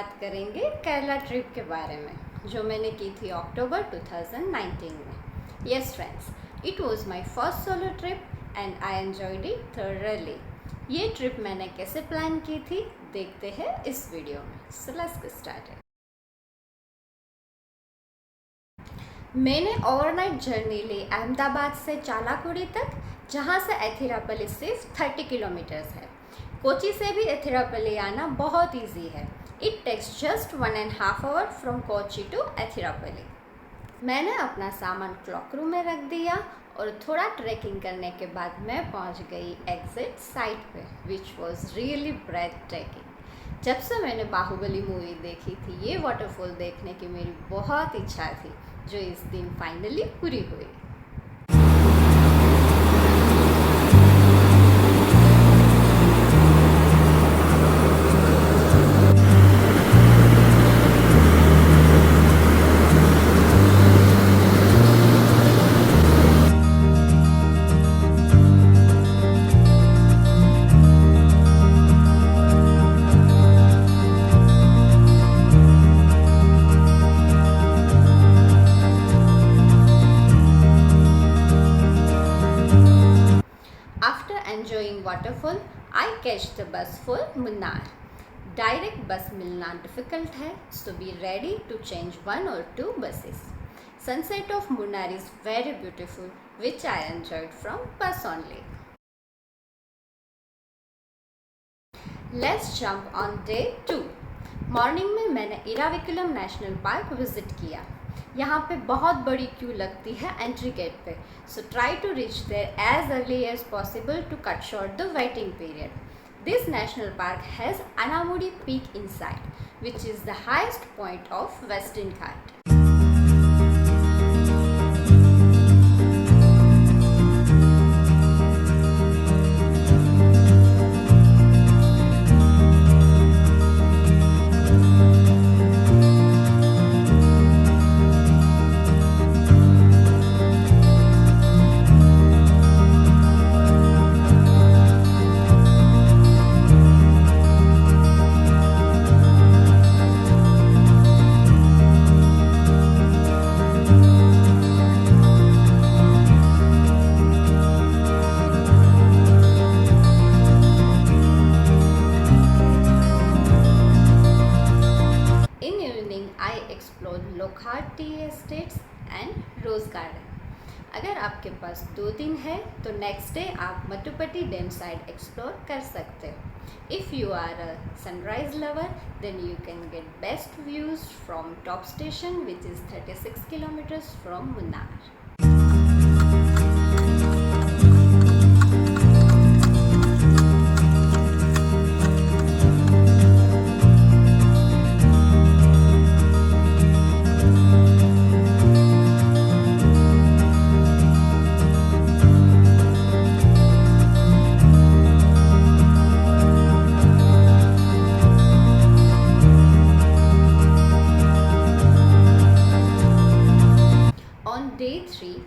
बात करेंगे केरला ट्रिप के बारे में जो मैंने की थी अक्टूबर 2019 में। Yes friends, it was my first solo trip and I enjoyed it thoroughly. ये ट्रिप मैंने कैसे प्लान की थी देखते हैं इस वीडियो में। So let's get started. मैंने ओवरनाइट जर्नी ली अहमदाबाद से चालाकुड़ी तक, जहाँ से एथिरापल्ली सिर्फ 30 किलोमीटर्स है। कोची से भी एथिरापल्ली आना बहुत इजी है। It takes just 1.5 hour from Kochi to Athirappilly. मैंने अपना सामान क्लॉक रूम में रख दिया और थोड़ा ट्रैकिंग करने के बाद मैं पहुंच गई एग्जिट साइट पे, which was really breathtaking. जब से मैंने बाहुबली मूवी देखी थी, ये वाटरफॉल देखने की मेरी बहुत इच्छा थी, जो इस दिन फाइनली पूरी हुई। Enjoying waterfall, I catch the bus for Munnar. Direct bus मिलना difficult है, so be ready to change one or two buses. Sunset of Munnar is very beautiful, which I enjoyed from bus only. Let's jump on day 2. Morning में मैंने Eravikulam national park visit किया। यहाँ पे बहुत बड़ी Q लगती है एंट्री गेट पे, so try to reach there as early as possible to cut short the waiting period. This national park has Anamudi peak inside, which is the highest point of western Ghat. Lockhart tea estates and rose garden. अगर आपके पास 2 दिन है तो next day आप मटुपट्टी dam side explore कर सकते हो. If you are a sunrise lover then you can get best views from top station which is 36 kilometres from Munnar. Day 3,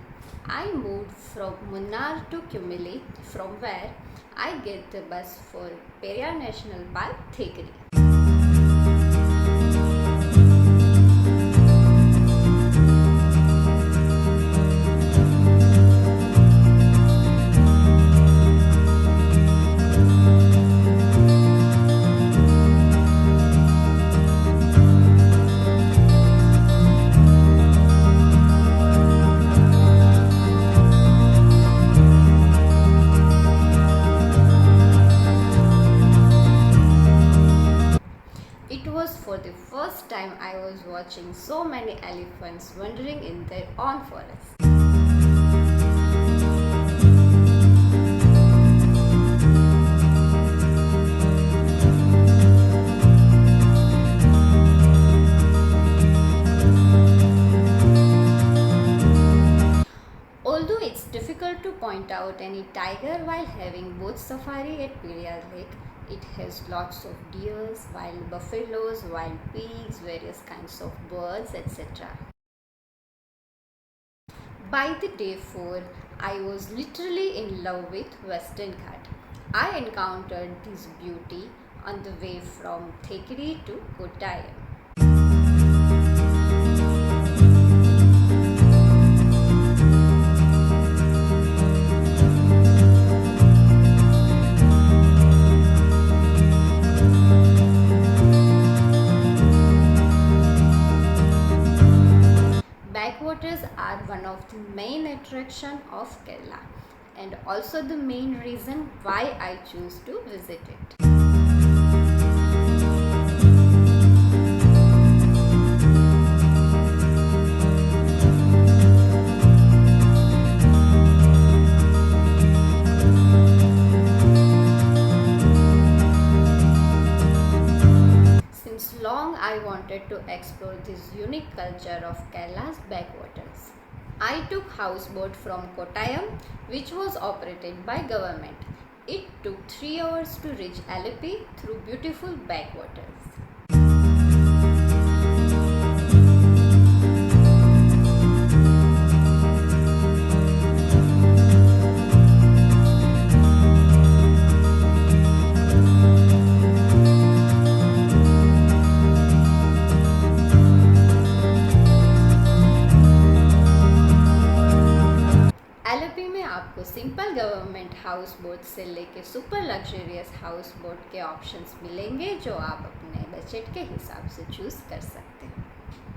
I moved from Munnar to Kumili, from where I get the bus for Periyar National Park, Thekri. For the first time, I was watching so many elephants wandering in their own forest. Although it's difficult to point out any tiger while having boat safari at Periyar Lake, it has lots of deers, wild buffaloes, wild pigs, various kinds of birds, etc. By the day 4, I was literally in love with Western Ghat. I encountered this beauty on the way from Thekri to Kottayam. Backwaters are one of the main attraction of Kerala and also the main reason why I choose to visit it. Since long I wanted to explore this unique culture of Kerala's backwaters. I took houseboat from Kottayam, which was operated by government. It took 3 hours to reach Alleppey through beautiful backwaters. Alleppey में आपको simple government house boat से लेके super luxurious house boat के options मिलेंगे जो आप अपने budget के हिसाब से चूज़ कर सकते हैं।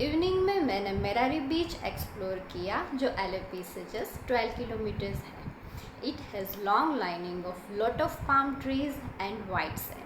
इवनिंग में मैंने मेरारी बीच एक्सप्लोर किया जो एलेपी से जस्ट 12 किलोमीटर्स है। It has long lining of lot of palm trees and white sand.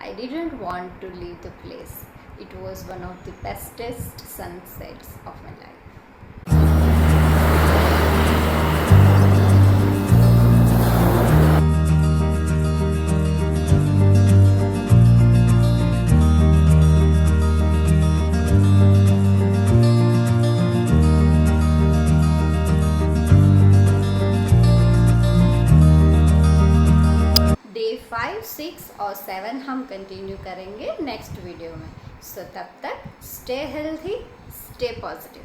I didn't want to leave the place. It was one of the bestest sunsets of my life. Day 5, 6 और 7 हम continue करेंगे next video में। सो तब तक stay healthy, stay positive.